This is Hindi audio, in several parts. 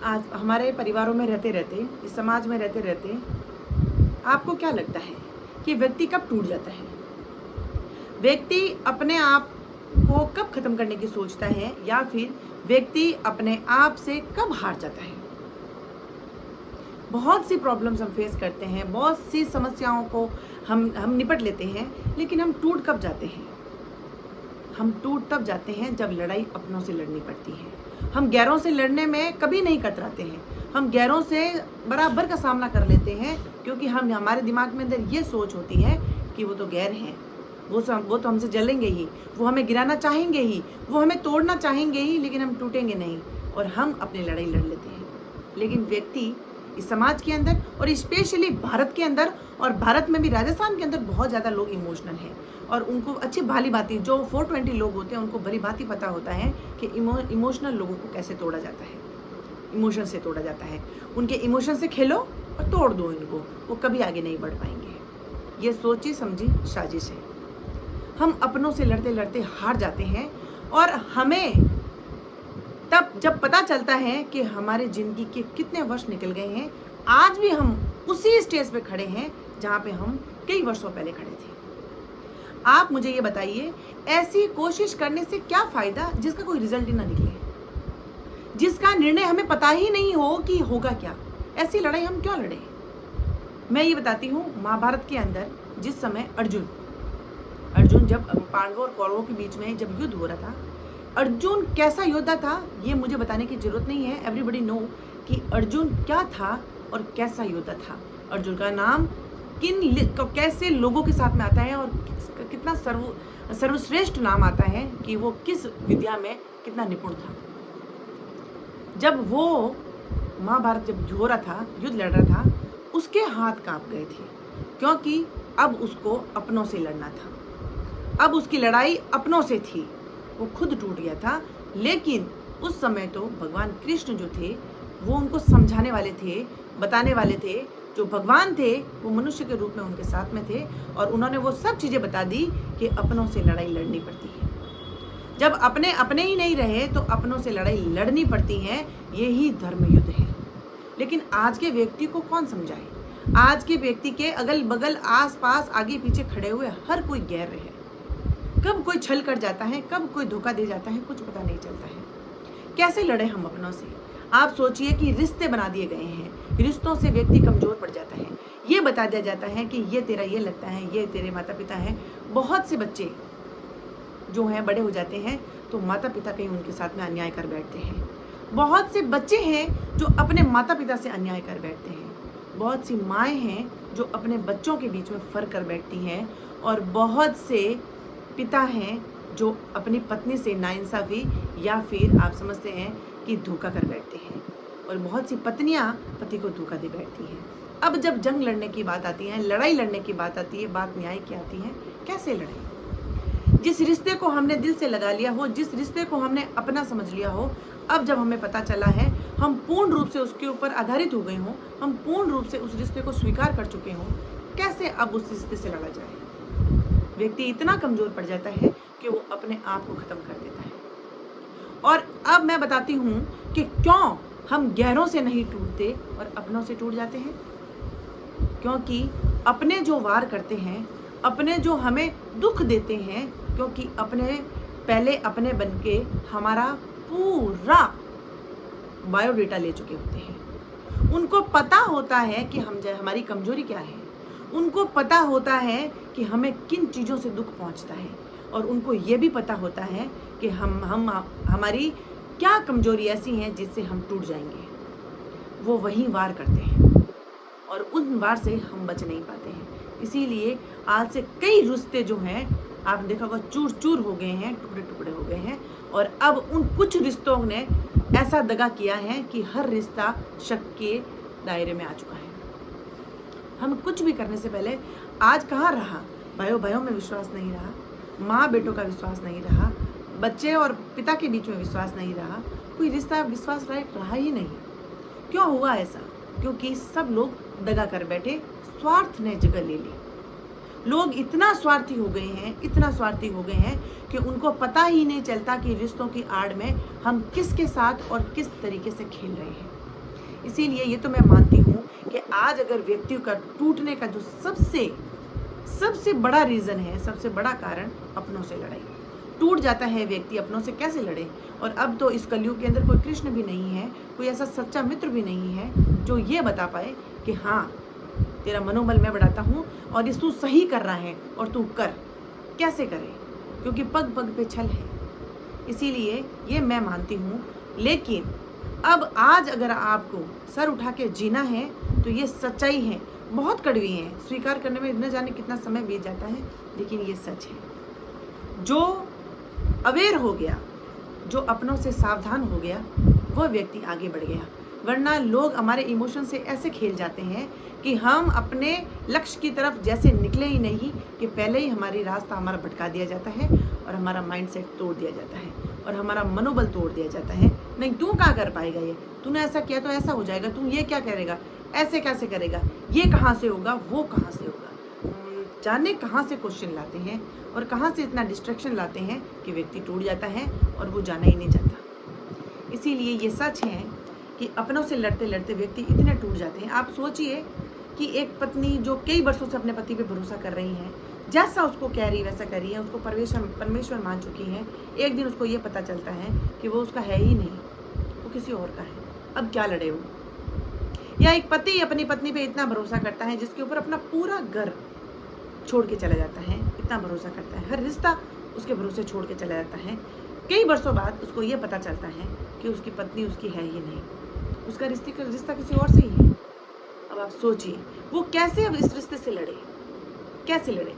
आज हमारे परिवारों में रहते रहते, इस समाज में रहते रहते, आपको क्या लगता है कि व्यक्ति कब टूट जाता है? व्यक्ति अपने आप को कब खत्म करने की सोचता है, या फिर व्यक्ति अपने आप से कब हार जाता है? बहुत सी प्रॉब्लम्स हम फेस करते हैं, बहुत सी समस्याओं को हम निपट लेते हैं, लेकिन हम टूट कब जाते हैं? हम टूट तब जाते हैं जब लड़ाई अपनों से लड़नी पड़ती है। हम गैरों से लड़ने में कभी नहीं कतराते हैं। हम गैरों से बराबर का सामना कर लेते हैं, क्योंकि हमारे दिमाग में अंदर ये सोच होती है कि वो तो गैर हैं, वो तो हमसे जलेंगे ही, वो हमें गिराना चाहेंगे ही, वो हमें तोड़ना चाहेंगे ही, लेकिन हम टूटेंगे नहीं, और हम अपनी लड़ाई लड़ लेते हैं। लेकिन व्यक्ति इस समाज के अंदर, और स्पेशली भारत के अंदर, और भारत में भी राजस्थान के अंदर बहुत ज़्यादा लोग इमोशनल हैं, और उनको अच्छी भाली भांति, जो 420 लोग होते हैं, उनको भली भांति पता होता है कि इमोशनल लोगों को कैसे तोड़ा जाता है, इमोशन से तोड़ा जाता है। उनके इमोशन से खेलो और तोड़ दो इनको, वो कभी आगे नहीं बढ़ पाएंगे। ये सोची समझी साजिश है। हम अपनों से लड़ते लड़ते हार जाते हैं, और हमें तब जब पता चलता है कि हमारे ज़िंदगी के कितने वर्ष निकल गए हैं, आज भी हम उसी स्टेज पे खड़े हैं जहाँ पे हम कई वर्षों पहले खड़े थे। आप मुझे ये बताइए, ऐसी कोशिश करने से क्या फ़ायदा जिसका कोई रिजल्ट ही ना निकले, जिसका निर्णय हमें पता ही नहीं हो कि होगा क्या? ऐसी लड़ाई हम क्यों लड़े? मैं ये बताती हूँ, महाभारत के अंदर जिस समय अर्जुन जब पांडवों और कौरवों के बीच में जब युद्ध हो रहा था, अर्जुन कैसा योद्धा था ये मुझे बताने की जरूरत नहीं है। एवरीबडी नो कि अर्जुन क्या था और कैसा योद्धा था। अर्जुन का नाम कैसे लोगों के साथ में आता है, और कितना सर्वश्रेष्ठ नाम आता है कि वो किस विद्या में कितना निपुण था। जब वो महाभारत जब हो रहा था, युद्ध लड़ रहा था, उसके हाथ कांप गए थे, क्योंकि अब उसको अपनों से लड़ना था। अब उसकी लड़ाई अपनों से थी, वो खुद टूट गया था। लेकिन उस समय तो भगवान कृष्ण जो थे, वो उनको समझाने वाले थे, बताने वाले थे। जो भगवान थे वो मनुष्य के रूप में उनके साथ में थे, और उन्होंने वो सब चीज़ें बता दी कि अपनों से लड़ाई लड़नी पड़ती है। जब अपने ही नहीं रहे तो अपनों से लड़ाई लड़नी पड़ती है। यही धर्म युद्ध है। लेकिन आज के व्यक्ति को कौन समझाए? आज के व्यक्ति के अगल बगल, आस पास, आगे पीछे खड़े हुए हर कोई गैर है। कब कोई छल कर जाता है, कब कोई धोखा दे जाता है, कुछ पता नहीं चलता है। कैसे लड़े हम अपनों से? आप सोचिए कि रिश्ते बना दिए गए हैं, रिश्तों से व्यक्ति कमजोर पड़ जाता है। ये बता दिया जाता है कि ये तेरा ये लगता है, ये तेरे माता पिता हैं। बहुत से बच्चे जो हैं बड़े हो जाते हैं तो माता पिता कहीं उनके साथ में अन्याय कर बैठते हैं। बहुत से बच्चे हैं जो अपने माता पिता से अन्याय कर बैठते हैं। बहुत सी माएँ हैं जो अपने बच्चों के बीच में फर्क कर बैठती हैं, और बहुत से पिता हैं जो अपनी पत्नी से नाइंसाफ़ी, या फिर आप समझते हैं कि धोखा कर बैठते हैं, और बहुत सी पत्नियां पति को धोखा दे बैठती हैं। अब जब जंग लड़ने की बात आती है, लड़ाई लड़ने की बात आती है, बात न्याय की आती है, कैसे लड़े? जिस रिश्ते को हमने दिल से लगा लिया हो, जिस रिश्ते को हमने अपना समझ लिया हो, अब जब हमें पता चला है, हम पूर्ण रूप से उसके ऊपर आधारित हो गए हों, हम पूर्ण रूप से उस रिश्ते को स्वीकार कर चुके हों, कैसे अब उस रिश्ते से लड़ा जाए? व्यक्ति इतना कमजोर पड़ जाता है कि वो अपने आप को खत्म कर देता है। और अब मैं बताती हूँ कि क्यों हम गैरों से नहीं टूटते और अपनों से टूट जाते हैं। क्योंकि अपने जो वार करते हैं, अपने जो हमें दुख देते हैं, क्योंकि अपने पहले अपने बन के हमारा पूरा बायोडेटा ले चुके होते हैं। उनको पता होता है कि हमारी कमजोरी क्या है। उनको पता होता है कि हमें किन चीज़ों से दुख पहुंचता है, और उनको ये भी पता होता है कि हमारी क्या कमजोरी ऐसी है जिससे हम टूट जाएंगे। वो वही वार करते हैं, और उन वार से हम बच नहीं पाते हैं। इसीलिए आज से कई रिश्ते जो हैं, आपने देखा होगा, चूर चूर हो गए हैं, टुकड़े टुकड़े हो गए हैं। और अब उन कुछ रिश्तों ने ऐसा दगा किया है कि हर रिश्ता शक के दायरे में आ चुका है। हम कुछ भी करने से पहले, आज कहाँ रहा, भाइयों में विश्वास नहीं रहा, माँ बेटों का विश्वास नहीं रहा, बच्चे और पिता के बीच में विश्वास नहीं रहा, कोई रिश्ता विश्वास लायक रहा ही नहीं। क्यों हुआ ऐसा? क्योंकि सब लोग दगा कर बैठे, स्वार्थ ने जगह ले ली। लोग इतना स्वार्थी हो गए हैं, इतना स्वार्थी हो गए हैं कि उनको पता ही नहीं चलता कि रिश्तों की आड़ में हम किसके साथ और किस तरीके से खेल रहे हैं। इसीलिए ये तो मैं मानती हूँ कि आज अगर व्यक्तियों का टूटने का जो सबसे बड़ा रीज़न है, सबसे बड़ा कारण अपनों से लड़ाई। टूट जाता है व्यक्ति, अपनों से कैसे लड़े। और अब तो इस कलयुग के अंदर कोई कृष्ण भी नहीं है, कोई ऐसा सच्चा मित्र भी नहीं है जो ये बता पाए कि हाँ तेरा मनोबल मैं बढ़ाता हूँ और इस तू सही कर रहा है और तू कर। कैसे करे, क्योंकि पग पग पे छल है। इसीलिए ये मैं मानती हूँ। लेकिन अब आज अगर आपको सर उठा के जीना है तो ये सच्चाई है, बहुत कड़वी है, स्वीकार करने में न जाने कितना समय बीत जाता है, लेकिन ये सच है। जो अवेयर हो गया, जो अपनों से सावधान हो गया, वह व्यक्ति आगे बढ़ गया। वरना लोग हमारे इमोशन से ऐसे खेल जाते हैं कि हम अपने लक्ष्य की तरफ जैसे निकले ही नहीं कि पहले ही हमारी रास्ता हमारा भटका दिया जाता है और हमारा माइंडसेट तोड़ दिया जाता है और हमारा मनोबल तोड़ दिया जाता है। नहीं, तू क्या कर पाएगा, ये तूने ऐसा किया तो ऐसा हो जाएगा, तू ये क्या करेगा, ऐसे कैसे करेगा, ये कहाँ से होगा, वो कहाँ से होगा। जाने कहाँ से क्वेश्चन लाते हैं और कहाँ से इतना डिस्ट्रैक्शन लाते हैं कि व्यक्ति टूट जाता है और वो जाना ही नहीं चाहता। इसीलिए ये सच है कि अपनों से लड़ते लड़ते व्यक्ति इतने टूट जाते हैं। आप सोचिए कि एक पत्नी जो कई वर्षों से अपने पति पे भरोसा कर रही है, जैसा उसको कह रही वैसा कर रही है, उसको परमेश्वर मान चुकी है, एक दिन उसको ये पता चलता है कि वो उसका है ही नहीं, वो किसी और का है। अब क्या लड़े वो। या एक पति अपनी पत्नी पे इतना भरोसा करता है जिसके ऊपर अपना पूरा घर छोड़ के चला जाता है, इतना भरोसा करता है, हर रिश्ता उसके भरोसे छोड़ के चला जाता है। कई वर्षों बाद उसको ये पता चलता है कि उसकी पत्नी उसकी है ही नहीं, उसका रिश्ता किसी और से ही है। अब आप सोचिए वो कैसे अब इस रिश्ते से लड़े, कैसे लड़े,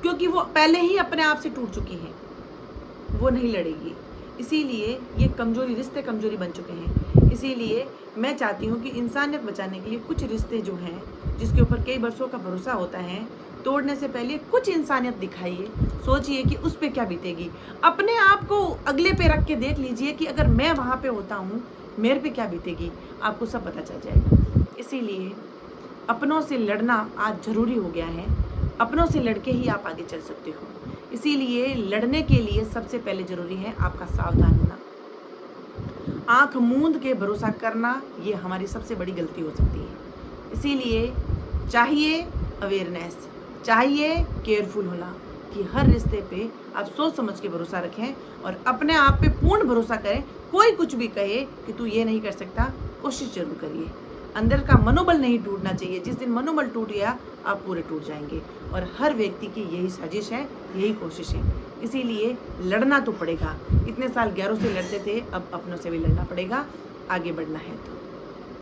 क्योंकि वो पहले ही अपने आप से टूट चुकी है, वो नहीं लड़ेगी। इसीलिए ये रिश्ते कमजोरी बन चुके हैं। इसीलिए मैं चाहती हूँ कि इंसानियत बचाने के लिए कुछ रिश्ते जो हैं जिसके ऊपर कई वर्षों का भरोसा होता है, तोड़ने से पहले कुछ इंसानियत दिखाइए, सोचिए कि उस पे क्या बीतेगी। अपने आप को अगले पे रख के देख लीजिए कि अगर मैं वहाँ पे होता हूँ मेरे पे क्या बीतेगी, आपको सब पता चल जाएगा। इसीलिए अपनों से लड़ना आज ज़रूरी हो गया है, अपनों से लड़के ही आप आगे चल सकते हो। इसीलिए लड़ने के लिए सबसे पहले ज़रूरी है आपका सावधान होना। आँख मूंद के भरोसा करना ये हमारी सबसे बड़ी गलती हो सकती है। इसीलिए चाहिए अवेयरनेस, चाहिए केयरफुल होना कि हर रिश्ते पे आप सोच समझ के भरोसा रखें और अपने आप पे पूर्ण भरोसा करें। कोई कुछ भी कहे कि तू ये नहीं कर सकता, कोशिश जरूर करिए। अंदर का मनोबल नहीं टूटना चाहिए। जिस दिन मनोबल टूट गया आप पूरे टूट जाएंगे। और हर व्यक्ति की यही साजिश है, यही कोशिश है। इसीलिए लड़ना तो पड़ेगा। इतने साल गैरों से लड़ते थे, अब अपनों से भी लड़ना पड़ेगा, आगे बढ़ना है तो।